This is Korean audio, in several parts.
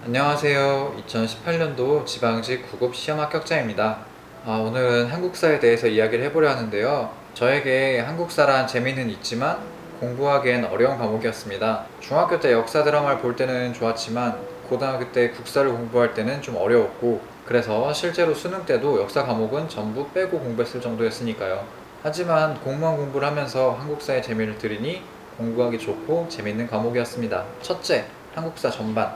안녕하세요. 2018년도 지방직 9급 시험 합격자입니다. 오늘은 한국사에 대해서 이야기를 해보려 하는데요. 저에게 한국사란 재미는 있지만 공부하기엔 어려운 과목이었습니다. 중학교 때 역사 드라마를 볼 때는 좋았지만 고등학교 때 국사를 공부할 때는 좀 어려웠고, 그래서 실제로 수능 때도 역사 과목은 전부 빼고 공부했을 정도였으니까요. 하지만 공무원 공부를 하면서 한국사의 재미를 들으니 공부하기 좋고 재밌는 과목이었습니다. 첫째, 한국사 전반.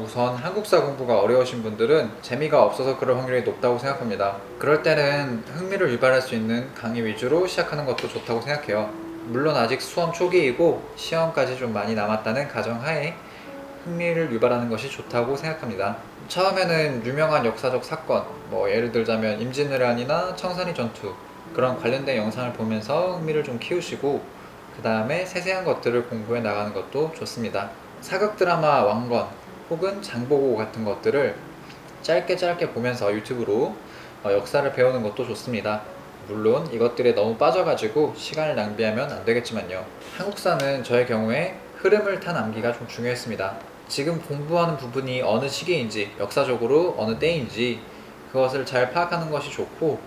우선 한국사 공부가 어려우신 분들은 재미가 없어서 그럴 확률이 높다고 생각합니다. 그럴 때는 흥미를 유발할 수 있는 강의 위주로 시작하는 것도 좋다고 생각해요. 물론 아직 수험 초기이고 시험까지 좀 많이 남았다는 가정하에 흥미를 유발하는 것이 좋다고 생각합니다. 처음에는 유명한 역사적 사건, 예를 들자면 임진왜란이나 청산리 전투, 그런 관련된 영상을 보면서 흥미를 좀 키우시고, 그 다음에 세세한 것들을 공부해 나가는 것도 좋습니다. 사극 드라마 왕건 혹은 장보고 같은 것들을 짧게 보면서 유튜브로 역사를 배우는 것도 좋습니다. 물론 이것들에 너무 빠져가지고 시간을 낭비하면 안 되겠지만요. 한국사는 저의 경우에 흐름을 타 남기가 좀 중요했습니다. 지금 공부하는 부분이 어느 시기인지, 역사적으로 어느 때인지 그것을 잘 파악하는 것이 좋고,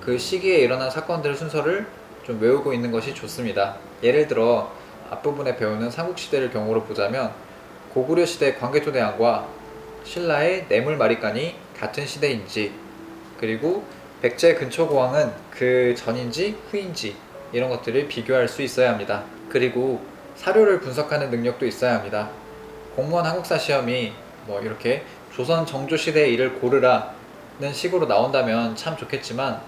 그 시기에 일어난 사건들 순서를 좀 외우고 있는 것이 좋습니다. 예를 들어 앞부분에 배우는 삼국시대를 경우로 보자면, 고구려 시대 광개토대왕과 신라의 뇌물마리간이 같은 시대인지, 그리고 백제 근초고왕은 그 전인지 후인지, 이런 것들을 비교할 수 있어야 합니다. 그리고 사료를 분석하는 능력도 있어야 합니다. 공무원 한국사 시험이 이렇게 조선 정조시대의 일을 고르라는 식으로 나온다면 참 좋겠지만,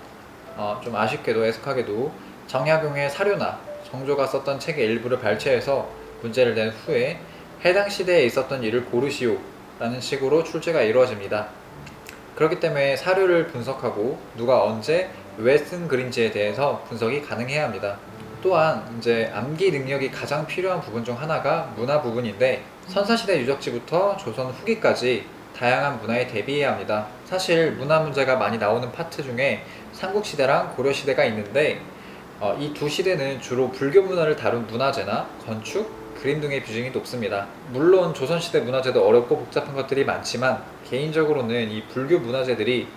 좀 아쉽게도 애석하게도 정약용의 사료나 정조가 썼던 책의 일부를 발췌해서 문제를 낸 후에 해당 시대에 있었던 일을 고르시오 라는 식으로 출제가 이루어집니다. 그렇기 때문에 사료를 분석하고 누가 언제 왜 쓴 글인지에 대해서 분석이 가능해야 합니다. 또한 이제 암기 능력이 가장 필요한 부분 중 하나가 문화 부분인데, 선사시대 유적지부터 조선 후기까지 다양한 문화에 대비해야 합니다. 사실 문화 문제가 많이 나오는 파트 중에 삼국시대랑 고려시대가 있는데, 이 두 시대는 주로 불교 문화를 다룬 문화재나 건축, 그림 등의 비중이 높습니다. 물론 조선시대 문화재도 어렵고 복잡한 것들이 많지만, 개인적으로는 이 불교 문화재들이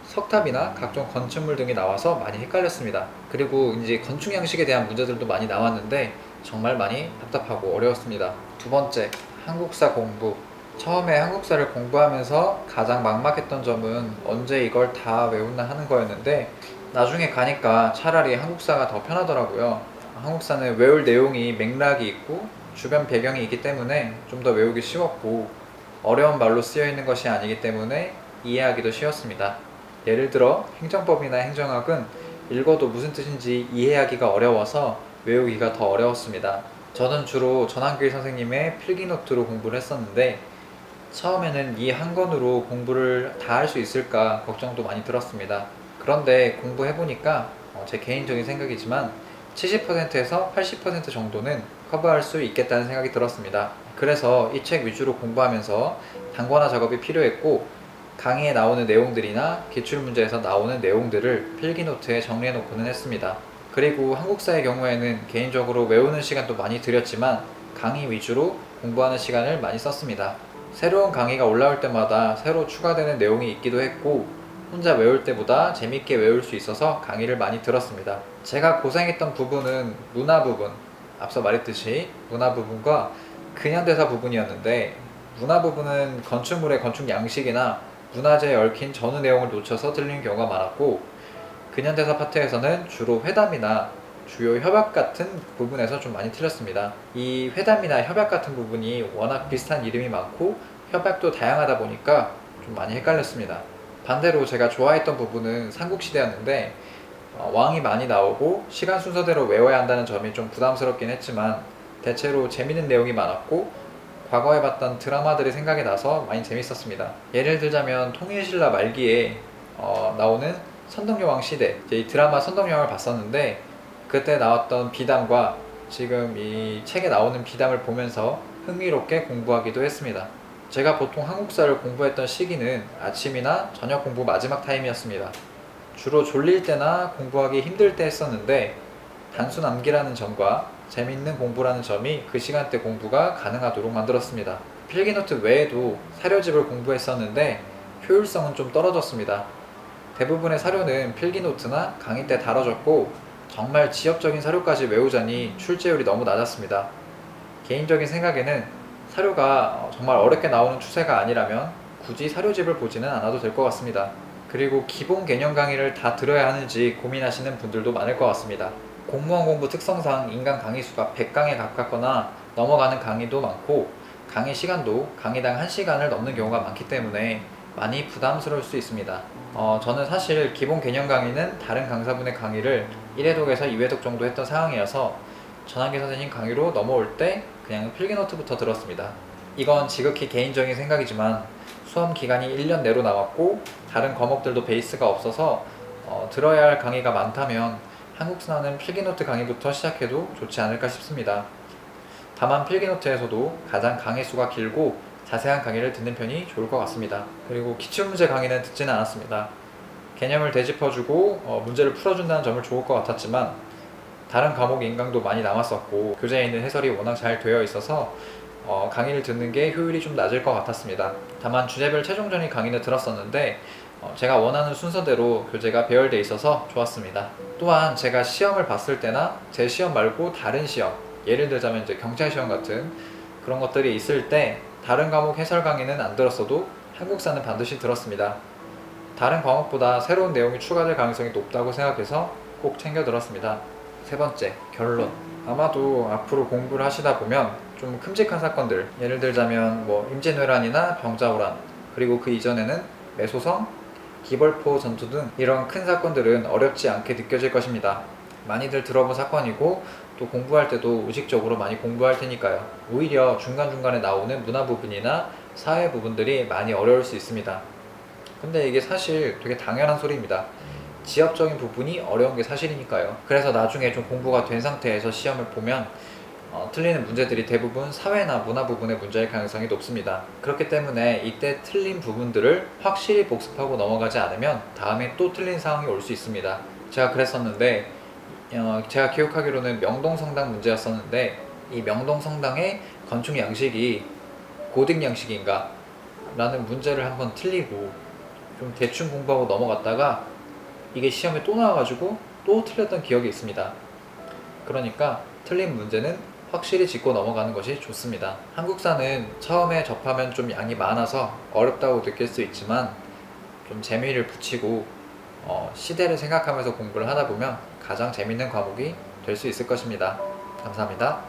석탑이나 각종 건축물 등이 나와서 많이 헷갈렸습니다. 그리고 이제 건축 양식에 대한 문제들도 많이 나왔는데 정말 많이 답답하고 어려웠습니다. 두 번째, 한국사 공부. 처음에 한국사를 공부하면서 가장 막막했던 점은 언제 이걸 다 외우나 하는 거였는데, 나중에 가니까 차라리 한국사가 더 편하더라고요. 한국사는 외울 내용이 맥락이 있고 주변 배경이 있기 때문에 좀 더 외우기 쉬웠고, 어려운 말로 쓰여 있는 것이 아니기 때문에 이해하기도 쉬웠습니다. 예를 들어 행정법이나 행정학은 읽어도 무슨 뜻인지 이해하기가 어려워서 외우기가 더 어려웠습니다. 저는 주로 전한길 선생님의 필기노트로 공부를 했었는데, 처음에는 이 한 권으로 공부를 다 할 수 있을까 걱정도 많이 들었습니다. 그런데 공부해보니까 제 개인적인 생각이지만 70%에서 80% 정도는 커버할 수 있겠다는 생각이 들었습니다. 그래서 이 책 위주로 공부하면서 단권화 작업이 필요했고, 강의에 나오는 내용들이나 기출문제에서 나오는 내용들을 필기노트에 정리해 놓고는 했습니다. 그리고 한국사의 경우에는 개인적으로 외우는 시간도 많이 들였지만 강의 위주로 공부하는 시간을 많이 썼습니다. 새로운 강의가 올라올 때마다 새로 추가되는 내용이 있기도 했고, 혼자 외울 때보다 재밌게 외울 수 있어서 강의를 많이 들었습니다. 제가 고생했던 부분은 문화 부분, 앞서 말했듯이 문화 부분과 근현대사 부분이었는데, 문화 부분은 건축물의 건축 양식이나 문화재에 얽힌 전후 내용을 놓쳐서 틀리는 경우가 많았고, 근현대사 파트에서는 주로 회담이나 주요 협약 같은 부분에서 좀 많이 틀렸습니다. 이 회담이나 협약 같은 부분이 워낙 비슷한 이름이 많고 협약도 다양하다 보니까 좀 많이 헷갈렸습니다. 반대로 제가 좋아했던 부분은 삼국시대였는데, 왕이 많이 나오고 시간 순서대로 외워야 한다는 점이 좀 부담스럽긴 했지만 대체로 재밌는 내용이 많았고, 과거에 봤던 드라마들이 생각이 나서 많이 재밌었습니다. 예를 들자면 통일신라 말기에 나오는 선덕여왕 시대, 이 드라마 선덕여왕을 봤었는데, 그때 나왔던 비담과 지금 이 책에 나오는 비담을 보면서 흥미롭게 공부하기도 했습니다. 제가 보통 한국사를 공부했던 시기는 아침이나 저녁 공부 마지막 타임이었습니다. 주로 졸릴 때나 공부하기 힘들 때 했었는데, 단순 암기라는 점과 재밌는 공부라는 점이 그 시간대 공부가 가능하도록 만들었습니다. 필기노트 외에도 사료집을 공부했었는데 효율성은 좀 떨어졌습니다. 대부분의 사료는 필기노트나 강의 때 다뤄졌고 정말 지엽적인 사료까지 외우자니 출제율이 너무 낮았습니다. 개인적인 생각에는 사료가 정말 어렵게 나오는 추세가 아니라면 굳이 사료집을 보지는 않아도 될 것 같습니다. 그리고 기본 개념 강의를 다 들어야 하는지 고민하시는 분들도 많을 것 같습니다. 공무원 공부 특성상 인강 강의 수가 100강에 가깝거나 넘어가는 강의도 많고 강의 시간도 강의당 1시간을 넘는 경우가 많기 때문에 많이 부담스러울 수 있습니다. 저는 사실 기본 개념 강의는 다른 강사분의 강의를 1회독에서 2회독 정도 했던 상황이어서 전환기 선생님 강의로 넘어올 때 그냥 필기노트부터 들었습니다. 이건 지극히 개인적인 생각이지만 수험 기간이 1년 내로 남았고 다른 과목들도 베이스가 없어서 들어야 할 강의가 많다면 한국사는 필기노트 강의부터 시작해도 좋지 않을까 싶습니다. 다만 필기노트에서도 가장 강의 수가 길고 자세한 강의를 듣는 편이 좋을 것 같습니다. 그리고 기출문제 강의는 듣지는 않았습니다. 개념을 되짚어주고 문제를 풀어준다는 점을 좋을 것 같았지만 다른 과목 인강도 많이 남았었고 교재에 있는 해설이 워낙 잘 되어 있어서 강의를 듣는 게 효율이 좀 낮을 것 같았습니다. 다만 주제별 최종전이 강의는 들었었는데 제가 원하는 순서대로 교재가 배열되어 있어서 좋았습니다. 또한 제가 시험을 봤을 때나 제 시험 말고 다른 시험, 예를 들자면 이제 경찰 시험 같은 그런 것들이 있을 때 다른 과목 해설 강의는 안 들었어도 한국사는 반드시 들었습니다. 다른 과목보다 새로운 내용이 추가될 가능성이 높다고 생각해서 꼭 챙겨 들었습니다. 세 번째, 결론. 아마도 앞으로 공부를 하시다 보면 좀 큼직한 사건들, 예를 들자면 임진왜란이나 병자호란, 그리고 그 이전에는 매소성, 기벌포 전투 등 이런 큰 사건들은 어렵지 않게 느껴질 것입니다. 많이들 들어본 사건이고 또 공부할 때도 의식적으로 많이 공부할 테니까요. 오히려 중간중간에 나오는 문화 부분이나 사회 부분들이 많이 어려울 수 있습니다. 근데 이게 사실 되게 당연한 소리입니다. 지엽적인 부분이 어려운 게 사실이니까요. 그래서 나중에 좀 공부가 된 상태에서 시험을 보면 틀리는 문제들이 대부분 사회나 문화 부분의 문제일 가능성이 높습니다. 그렇기 때문에 이때 틀린 부분들을 확실히 복습하고 넘어가지 않으면 다음에 또 틀린 상황이 올 수 있습니다. 제가 그랬었는데 제가 기억하기로는 명동성당 문제였었는데 이 명동성당의 건축 양식이 고딕 양식인가 라는 문제를 한번 틀리고 좀 대충 공부하고 넘어갔다가 이게 시험에 또 나와가지고 또 틀렸던 기억이 있습니다. 그러니까 틀린 문제는 확실히 짚고 넘어가는 것이 좋습니다. 한국사는 처음에 접하면 좀 양이 많아서 어렵다고 느낄 수 있지만 좀 재미를 붙이고 시대를 생각하면서 공부를 하다 보면 가장 재밌는 과목이 될 수 있을 것입니다. 감사합니다.